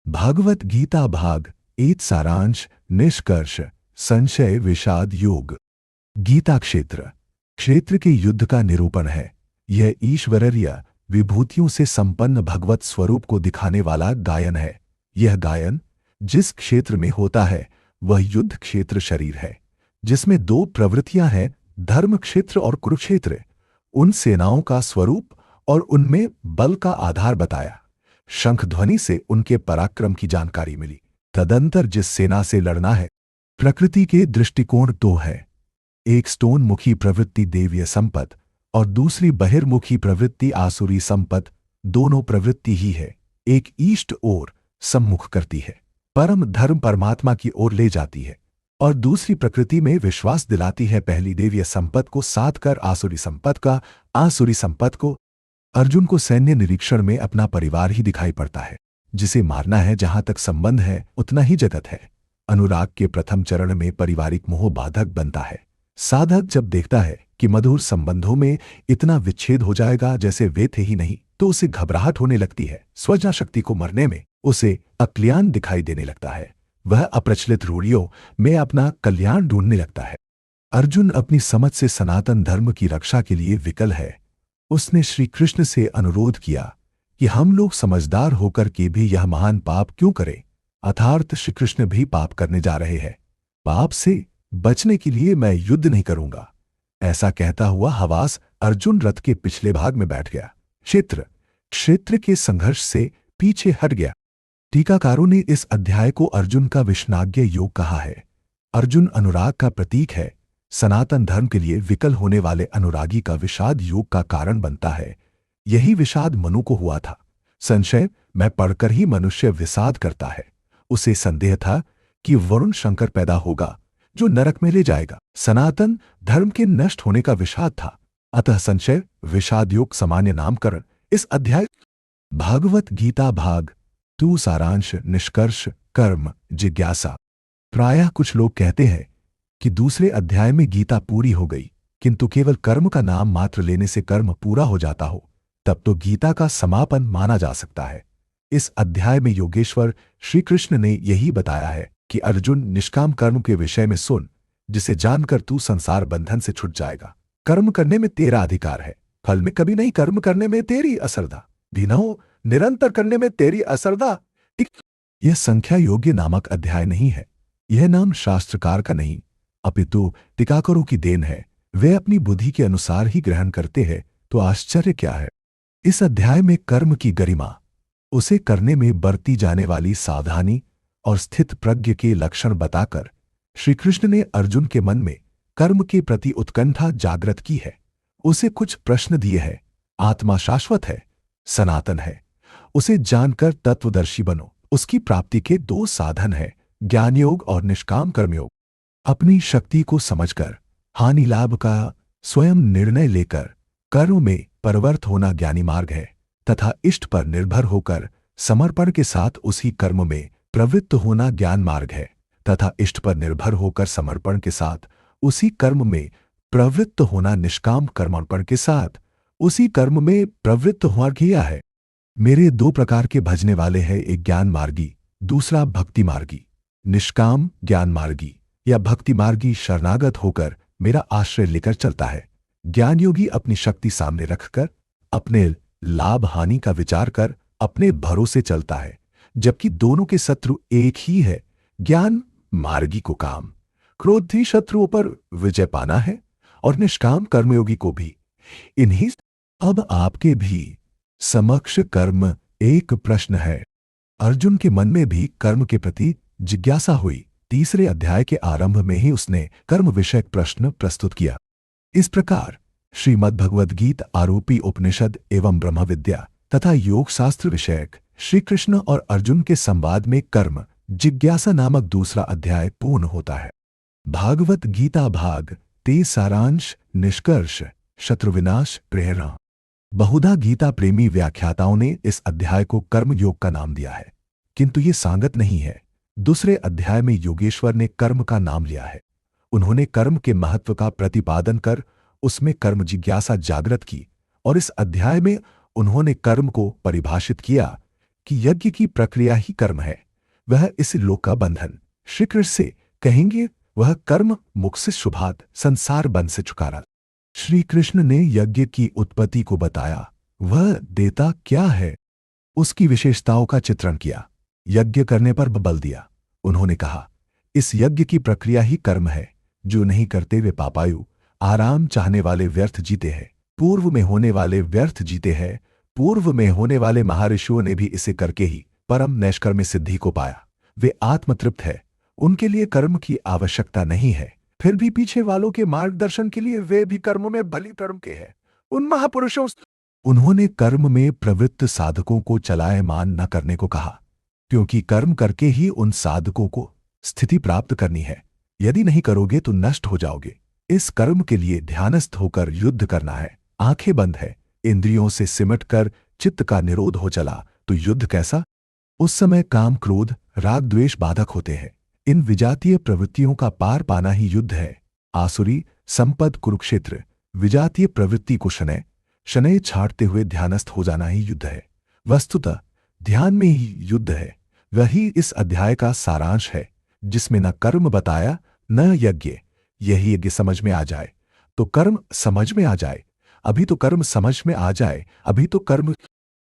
भागवत गीता भाग 8 सारांश निष्कर्ष संशय विषाद योग। गीता क्षेत्र क्षेत्र के युद्ध का निरूपण है। यह ईश्वरीय विभूतियों से संपन्न भगवत स्वरूप को दिखाने वाला गायन है। यह गायन जिस क्षेत्र में होता है वह युद्ध क्षेत्र शरीर है, जिसमें दो प्रवृत्तियां हैं, धर्म क्षेत्र और कुरुक्षेत्र। उन सेनाओं का स्वरूप और उनमें बल का आधार बताया। शंख ध्वनि से उनके पराक्रम की जानकारी मिली। तदंतर जिस सेना से लड़ना है, प्रकृति के दृष्टिकोण दो है। एक स्तोन्मुखी प्रवृत्ति देवीय संपद और दूसरी बहिर्मुखी प्रवृत्ति आसुरी संपद। दोनों प्रवृत्ति ही है, एक ईष्ट ओर सम्मुख करती है, परम धर्म परमात्मा की ओर ले जाती है, और दूसरी प्रकृति में विश्वास दिलाती है। पहली देवीय संपद को साध कर आसुरी संपद को। अर्जुन को सैन्य निरीक्षण में अपना परिवार ही दिखाई पड़ता है। जिसे मारना है, जहां तक संबंध है उतना ही जगत है। अनुराग के प्रथम चरण में पारिवारिक मोह बाधक बनता है। साधक जब देखता है कि मधुर संबंधों में इतना विच्छेद हो जाएगा जैसे वे थे ही नहीं, तो उसे घबराहट होने लगती है। स्वजा शक्ति को मरने में उसे अकल्याण दिखाई देने लगता है। वह अप्रचलित रूढ़ियों में अपना कल्याण ढूंढने लगता है। अर्जुन अपनी समझ से सनातन धर्म की रक्षा के लिए विकल है। उसने श्री कृष्ण से अनुरोध किया कि हम लोग समझदार होकर के भी यह महान पाप क्यों करें। अर्थात श्री कृष्ण भी पाप करने जा रहे हैं। पाप से बचने के लिए मैं युद्ध नहीं करूंगा, ऐसा कहता हुआ हवास अर्जुन रथ के पिछले भाग में बैठ गया। क्षेत्र के संघर्ष से पीछे हट गया। टीकाकारों ने इस अध्याय को अर्जुन का विषनाग्य योग कहा है। अर्जुन अनुराग का प्रतीक है। सनातन धर्म के लिए विकल होने वाले अनुरागी का विषाद योग का कारण बनता है। यही विषाद मनु को हुआ था। संशय मैं पढ़कर ही मनुष्य विषाद करता है। उसे संदेह था कि वरुण शंकर पैदा होगा जो नरक में ले जाएगा। सनातन धर्म के नष्ट होने का विषाद था। अतः संशय विषाद योग सामान्य नामकरण इस अध्याय। भागवत गीता भाग 2 सारांश निष्कर्ष कर्म जिज्ञासा। प्रायः कुछ लोग कहते हैं कि दूसरे अध्याय में गीता पूरी हो गई, किंतु केवल कर्म का नाम मात्र लेने से कर्म पूरा हो जाता हो, तब तो गीता का समापन माना जा सकता है। इस अध्याय में योगेश्वर श्री कृष्ण ने यही बताया है कि अर्जुन निष्काम कर्म के विषय में सुन, जिसे जानकर तू संसार बंधन से छूट जाएगा। कर्म करने में तेरा अधिकार है, फल में कभी नहीं। कर्म करने में तेरी असरदा भी न हो, निरंतर करने में तेरी असरदा। यह संख्या योग्य नामक अध्याय नहीं है। यह नाम शास्त्रकार का नहीं, अपितु टीकाकारों की देन है। वे अपनी बुद्धि के अनुसार ही ग्रहण करते हैं, तो आश्चर्य क्या है। इस अध्याय में कर्म की गरिमा, उसे करने में बरती जाने वाली सावधानी और स्थित प्रज्ञ के लक्षण बताकर श्री कृष्ण ने अर्जुन के मन में कर्म के प्रति उत्कंठा जागृत की है। उसे कुछ प्रश्न दिए हैं। आत्मा शाश्वत है, सनातन है, उसे जानकर तत्वदर्शी बनो। उसकी प्राप्ति के 2 साधन हैं, ज्ञान योग और निष्काम कर्मयोग। अपनी शक्ति को समझकर हानि लाभ का स्वयं निर्णय लेकर कर्म में परवर्त होना ज्ञानी मार्ग है, तथा इष्ट पर निर्भर होकर समर्पण के साथ उसी कर्म में प्रवृत्त होना ज्ञान मार्ग है, तथा इष्ट पर निर्भर होकर समर्पण के साथ उसी कर्म में प्रवृत्त होना निष्काम कर्मर्पण के साथ उसी कर्म में प्रवृत्त हुआ किया है। मेरे 2 प्रकार के भजने वाले हैं, एक ज्ञान मार्गी, दूसरा भक्ति मार्गी। निष्काम ज्ञान मार्गी या भक्ति मार्गी शरणागत होकर मेरा आश्रय लेकर चलता है। ज्ञान योगी अपनी शक्ति सामने रखकर अपने लाभ हानि का विचार कर अपने भरोसे चलता है, जबकि दोनों के शत्रु एक ही है। ज्ञान मार्गी को काम क्रोधी शत्रुओं पर विजय पाना है, और निष्काम कर्मयोगी को भी इन्हीं। अब आपके भी समक्ष कर्म एक प्रश्न है। अर्जुन के मन में भी कर्म के प्रति जिज्ञासा हुई। तीसरे अध्याय के आरंभ में ही उसने कर्म विषयक प्रश्न प्रस्तुत किया। इस प्रकार श्रीमद् भगवद गीता आरोपी उपनिषद एवं ब्रह्म विद्या तथा योग शास्त्र विषयक श्री कृष्ण और अर्जुन के संवाद में कर्म जिज्ञासा नामक दूसरा अध्याय पूर्ण होता है। भागवत गीता भाग 23 सारांश निष्कर्ष शत्रुविनाश प्रेरणा। बहुधा गीता प्रेमी व्याख्याताओं ने इस अध्याय को कर्म योग का नाम दिया है, किंतु ये सांगत नहीं है। दूसरे अध्याय में योगेश्वर ने कर्म का नाम लिया है। उन्होंने कर्म के महत्व का प्रतिपादन कर उसमें कर्म जिज्ञासा जागृत की, और इस अध्याय में उन्होंने कर्म को परिभाषित किया कि यज्ञ की प्रक्रिया ही कर्म है, वह इस लोक का बंधन। श्री कृष्ण से कहेंगे वह कर्म मुख से शुभात संसार बंध से छुटकारा। श्री कृष्ण ने यज्ञ की उत्पत्ति को बताया, वह देता क्या है, उसकी विशेषताओं का चित्रण किया, यज्ञ करने पर बल दिया। उन्होंने कहा, इस यज्ञ की प्रक्रिया ही कर्म है, जो नहीं करते वे पापायु, आराम चाहने वाले व्यर्थ जीते हैं, पूर्व में होने वाले व्यर्थ जीते हैं। पूर्व में होने वाले महर्षियों ने भी इसे करके ही परम नैष्कर्म्य सिद्धि को पाया। वे आत्मतृप्त है, उनके लिए कर्म की आवश्यकता नहीं है। फिर भी पीछे वालों के मार्गदर्शन के लिए वे भी कर्मों में भली कर्म के हैं। उन महापुरुषों उन्होंने कर्म में प्रवृत्त साधकों को चलायमान न करने को कहा, क्योंकि कर्म करके ही उन साधकों को स्थिति प्राप्त करनी है। यदि नहीं करोगे तो नष्ट हो जाओगे। इस कर्म के लिए ध्यानस्थ होकर युद्ध करना है। आंखें बंद है, इंद्रियों से सिमट कर चित्त का निरोध हो चला तो युद्ध कैसा? उस समय काम क्रोध राग द्वेष बाधक होते हैं। इन विजातीय प्रवृत्तियों का पार पाना ही युद्ध है। आसुरी संपद कुरुक्षेत्र, विजातीय प्रवृत्ति को शनय शनय छाड़ते हुए ध्यानस्थ हो जाना ही युद्ध है। वस्तुतः ध्यान में ही युद्ध है। वही इस अध्याय का सारांश है, जिसमें न कर्म बताया न यज्ञ। यही यज्ञ समझ में आ जाए तो कर्म समझ में आ जाए, अभी तो कर्म समझ में आ जाए, अभी तो कर्म।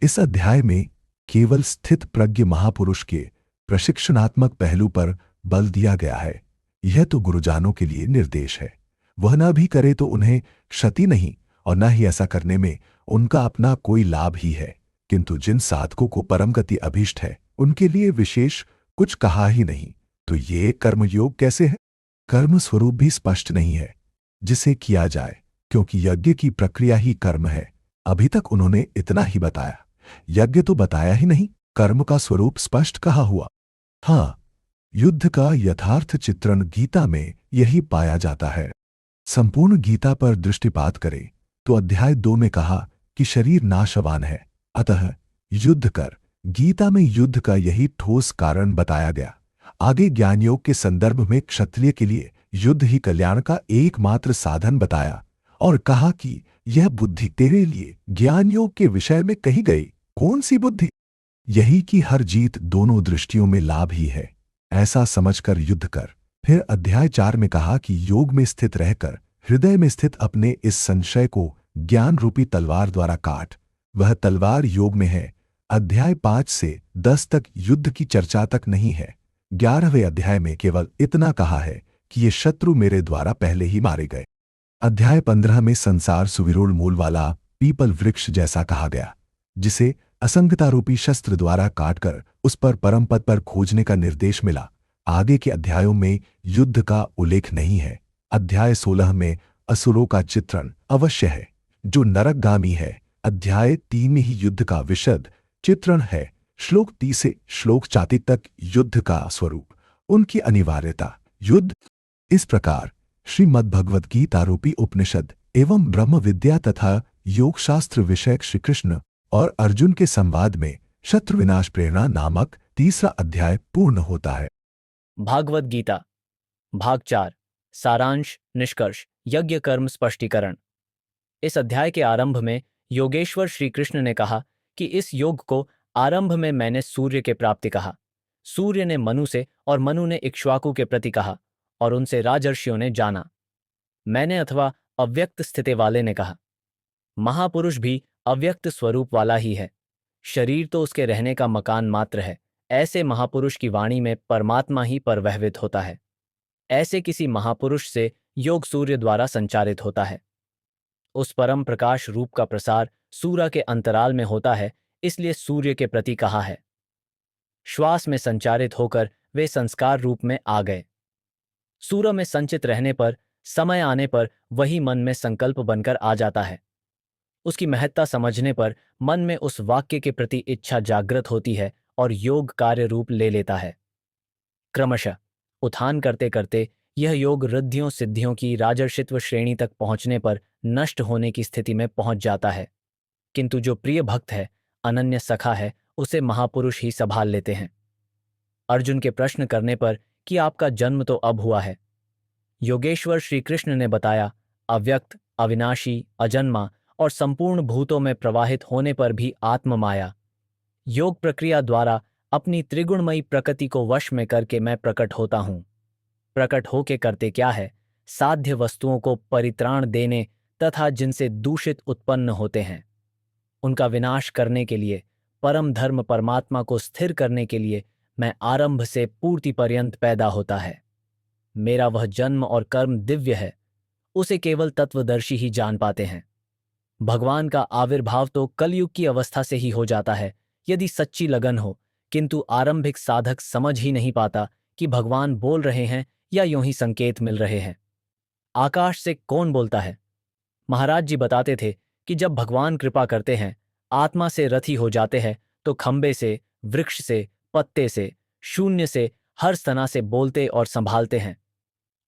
इस अध्याय में केवल स्थित प्रज्ञ महापुरुष के प्रशिक्षणात्मक पहलू पर बल दिया गया है। यह तो गुरुजानों के लिए निर्देश है। वह न भी करे तो उन्हें क्षति नहीं, और न ही ऐसा करने में उनका अपना कोई लाभ ही है। किंतु जिन साधकों को परम गति अभीष्ट है, उनके लिए विशेष कुछ कहा ही नहीं। तो ये कर्मयोग कैसे है? कर्म स्वरूप भी स्पष्ट नहीं है जिसे किया जाए, क्योंकि यज्ञ की प्रक्रिया ही कर्म है। अभी तक उन्होंने इतना ही बताया, यज्ञ तो बताया ही नहीं, कर्म का स्वरूप स्पष्ट कहा हुआ। हाँ, युद्ध का यथार्थ चित्रण गीता में यही पाया जाता है। संपूर्ण गीता पर दृष्टिपात करें तो अध्याय 2 में कहा कि शरीर नाशवान है, अतः युद्ध कर। गीता में युद्ध का यही ठोस कारण बताया गया। आगे ज्ञानयोग के संदर्भ में क्षत्रिय के लिए युद्ध ही कल्याण का एकमात्र साधन बताया और कहा कि यह बुद्धि तेरे लिए ज्ञानयोग के विषय में कही गई। कौन सी बुद्धि? यही कि हर जीत दोनों दृष्टियों में लाभ ही है, ऐसा समझकर युद्ध कर। फिर अध्याय 4 में कहा कि योग में स्थित रहकर हृदय में स्थित अपने इस संशय को ज्ञान रूपी तलवार द्वारा काट। वह तलवार योग में है। अध्याय 5 से 10 तक युद्ध की चर्चा तक नहीं है। 11वें अध्याय में केवल इतना कहा है कि ये शत्रु मेरे द्वारा पहले ही मारे गए। अध्याय 15 में संसार सुविरूढ़ मूल वाला पीपल वृक्ष जैसा कहा गया, जिसे असंगतारूपी शस्त्र द्वारा काटकर उस पर परम पद पर खोजने का निर्देश मिला। आगे के अध्यायों में युद्ध का उल्लेख नहीं है। अध्याय 16 में असुरों का चित्रण अवश्य है, जो नरकगामी है। अध्याय 3 में ही युद्ध का विशद चित्रण है। श्लोक 30 से श्लोक 34 तक युद्ध का स्वरूप, उनकी अनिवार्यता, युद्ध। इस प्रकार श्रीमद्भगवद गीता रूपी उपनिषद एवं ब्रह्म विद्या तथा योग शास्त्र विषयक श्री कृष्ण और अर्जुन के संवाद में शत्रु विनाश प्रेरणा नामक तीसरा अध्याय पूर्ण होता है। भागवत गीता भाग 4 सारांश निष्कर्ष यज्ञ कर्म स्पष्टीकरण। इस अध्याय के आरंभ में योगेश्वर श्री कृष्ण ने कहा कि इस योग को आरंभ में मैंने सूर्य के प्राप्ति कहा। सूर्य ने मनु से और मनु ने इक्ष्वाकु के प्रति कहा और उनसे राजर्षियों ने जाना। मैंने अथवा अव्यक्त स्थिति वाले ने कहा। महापुरुष भी अव्यक्त स्वरूप वाला ही है, शरीर तो उसके रहने का मकान मात्र है। ऐसे महापुरुष की वाणी में परमात्मा ही परवहवित होता है। ऐसे किसी महापुरुष से योग सूर्य द्वारा संचारित होता है। उस परम प्रकाश रूप का प्रसार सूर्य के अंतराल में होता है, इसलिए सूर्य के प्रति कहा है। श्वास में संचारित होकर वे संस्कार रूप में आ गए। सूर्य में संचित रहने पर, समय आने पर वही मन में संकल्प बनकर आ जाता है। उसकी महत्ता समझने पर मन में उस वाक्य के प्रति इच्छा जागृत होती है और योग कार्य रूप ले लेता है। क्रमशः उत्थान करते करते यह योग रिद्धियों सिद्धियों की राजर्षित्व श्रेणी तक पहुंचने पर नष्ट होने की स्थिति में पहुंच जाता है। किंतु जो प्रिय भक्त है, अनन्य सखा है, उसे महापुरुष ही संभाल लेते हैं। अर्जुन के प्रश्न करने पर कि आपका जन्म तो अब हुआ है, योगेश्वर श्री कृष्ण ने बताया, अव्यक्त, अविनाशी, अजन्मा और संपूर्ण भूतों में प्रवाहित होने पर भी आत्म माया, योग प्रक्रिया द्वारा अपनी त्रिगुणमयी प्रकृति को वश में करके मैं प्रकट होता हूं। प्रकट होके करते क्या है? साध्य वस्तुओं को परित्राण देने तथा जिनसे दूषित उत्पन्न होते हैं उनका विनाश करने के लिए, परम धर्म परमात्मा को स्थिर करने के लिए मैं आरंभ से पूर्ति पर्यंत पैदा होता है। मेरा वह जन्म और कर्म दिव्य है, उसे केवल तत्वदर्शी ही जान पाते हैं। भगवान का आविर्भाव तो कलयुग की अवस्था से ही हो जाता है यदि सच्ची लगन हो, किंतु आरंभिक साधक समझ ही नहीं पाता कि भगवान बोल रहे हैं या यूं ही संकेत मिल रहे हैं। आकाश से कौन बोलता है? महाराज जी बताते थे कि जब भगवान कृपा करते हैं, आत्मा से रथी हो जाते हैं, तो खंबे से, वृक्ष से, पत्ते से, शून्य से, हर सना से बोलते और संभालते हैं।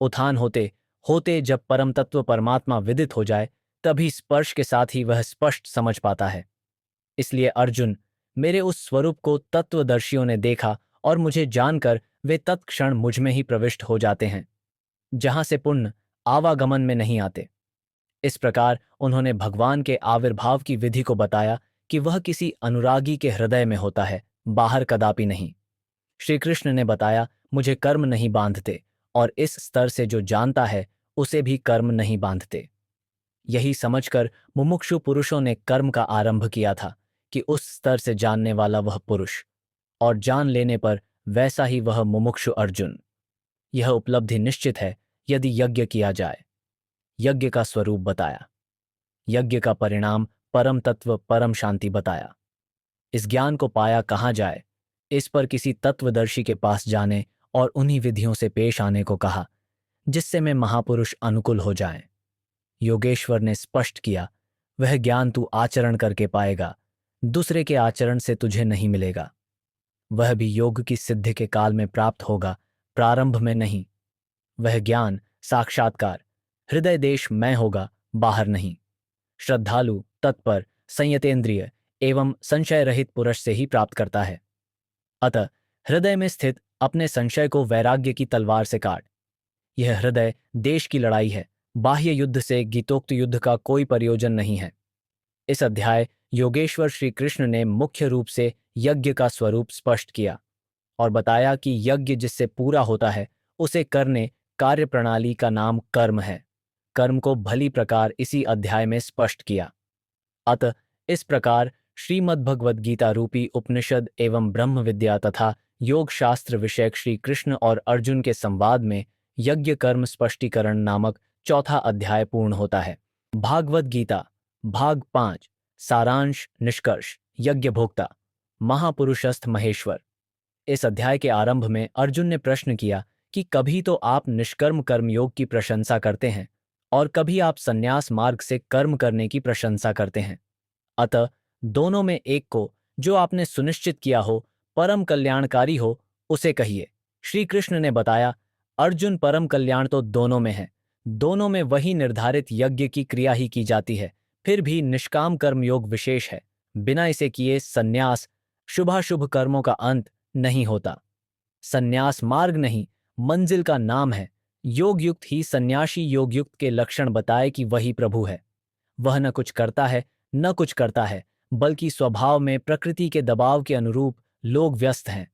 उत्थान होते होते जब परम तत्व परमात्मा विदित हो जाए, तभी स्पर्श के साथ ही वह स्पष्ट समझ पाता है। इसलिए अर्जुन, मेरे उस स्वरूप को तत्वदर्शियों ने देखा और मुझे जानकर वे तत्क्षण मुझ में ही प्रविष्ट हो जाते हैं, जहां से पुण्य आवागमन में नहीं आते। इस प्रकार उन्होंने भगवान के आविर्भाव की विधि को बताया कि वह किसी अनुरागी के हृदय में होता है, बाहर कदापि नहीं। श्री कृष्ण ने बताया, मुझे कर्म नहीं बांधते, और इस स्तर से जो जानता है उसे भी कर्म नहीं बांधते। यही समझकर मुमुक्षु पुरुषों ने कर्म का आरंभ किया था कि उस स्तर से जानने वाला वह पुरुष, और जान लेने पर वैसा ही वह मुमुक्षु अर्जुन। यह उपलब्धि निश्चित है यदि यज्ञ किया जाए। यज्ञ का स्वरूप बताया, यज्ञ का परिणाम परम तत्व परम शांति बताया। इस ज्ञान को पाया कहाँ जाए, इस पर किसी तत्वदर्शी के पास जाने और उन्हीं विधियों से पेश आने को कहा जिससे में महापुरुष अनुकूल हो जाएं। योगेश्वर ने स्पष्ट किया, वह ज्ञान तू आचरण करके पाएगा, दूसरे के आचरण से तुझे नहीं मिलेगा। वह भी योग की सिद्धि के काल में प्राप्त होगा, प्रारंभ में नहीं। वह ज्ञान साक्षात्कार हृदय देश में होगा, बाहर नहीं। श्रद्धालु, तत्पर, संयतेंद्रिय एवं संशय रहित पुरुष से ही प्राप्त करता है। अतः हृदय में स्थित अपने संशय को वैराग्य की तलवार से काट। यह हृदय देश की लड़ाई है, बाह्य युद्ध से गीतोक्त युद्ध का कोई प्रयोजन नहीं है। इस अध्याय योगेश्वर श्री कृष्ण ने मुख्य रूप से यज्ञ का स्वरूप स्पष्ट किया और बताया कि यज्ञ जिससे पूरा होता है उसे करने कार्य प्रणाली का नाम कर्म है। कर्म को भली प्रकार इसी अध्याय में स्पष्ट किया। अतः इस प्रकार श्रीमद्भगवद गीता रूपी उपनिषद एवं ब्रह्म विद्या तथा योग शास्त्र विषयक श्री कृष्ण और अर्जुन के संवाद में यज्ञ कर्म स्पष्टीकरण नामक चौथा अध्याय पूर्ण होता है। भागवत गीता भाग 5 सारांश निष्कर्ष यज्ञ भोक्ता महापुरुषस्थ महेश्वर। इस अध्याय के आरंभ में अर्जुन ने प्रश्न किया कि कभी तो आप निष्कर्म कर्मयोग की प्रशंसा करते हैं और कभी आप संन्यास मार्ग से कर्म करने की प्रशंसा करते हैं। अतः दोनों में एक को जो आपने सुनिश्चित किया हो, परम कल्याणकारी हो, उसे कहिए। श्री कृष्ण ने बताया, अर्जुन परम कल्याण तो दोनों में है, दोनों में वही निर्धारित यज्ञ की क्रिया ही की जाती है, फिर भी निष्काम कर्मयोग विशेष है। बिना इसे किए संन्यास शुभाशुभ कर्मों का अंत नहीं होता। संन्यास मार्ग नहीं, मंजिल का नाम है। योग युक्त ही सन्यासी योग युक्त के लक्षण बताए कि वही प्रभु है। वह न कुछ करता है न कुछ करता है, बल्कि स्वभाव में प्रकृति के दबाव के अनुरूप लोग व्यस्त हैं।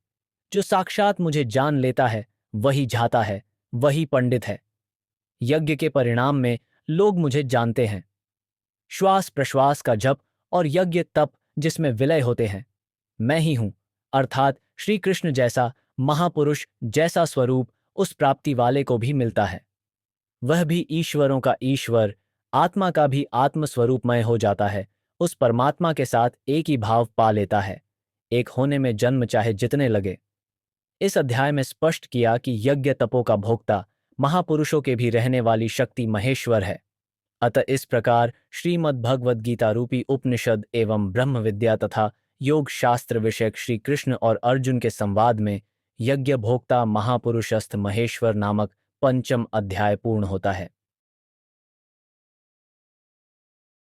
जो साक्षात मुझे जान लेता है वही जाता है, वही पंडित है। यज्ञ के परिणाम में लोग मुझे जानते हैं। श्वास प्रश्वास का जप और यज्ञ तप जिसमें विलय होते हैं, मैं ही हूं, अर्थात श्री कृष्ण जैसा महापुरुष जैसा स्वरूप उस प्राप्ति वाले को भी मिलता है। वह भी ईश्वरों का ईश्वर, आत्मा का भी आत्मस्वरूपमय हो जाता है, उस परमात्मा के साथ एक ही भाव पा लेता है। एक होने में जन्म चाहे जितने लगे। इस अध्याय में स्पष्ट किया कि यज्ञ तपों का भोक्ता महापुरुषों के भी रहने वाली शक्ति महेश्वर है। अतः इस प्रकार श्रीमद् भगवद गीता रूपी उपनिषद एवं ब्रह्म विद्या तथा योग शास्त्र विषयक श्री कृष्ण और अर्जुन के संवाद में यज्ञ भोक्ता महापुरुषस्थ महेश्वर नामक पंचम अध्याय पूर्ण होता है।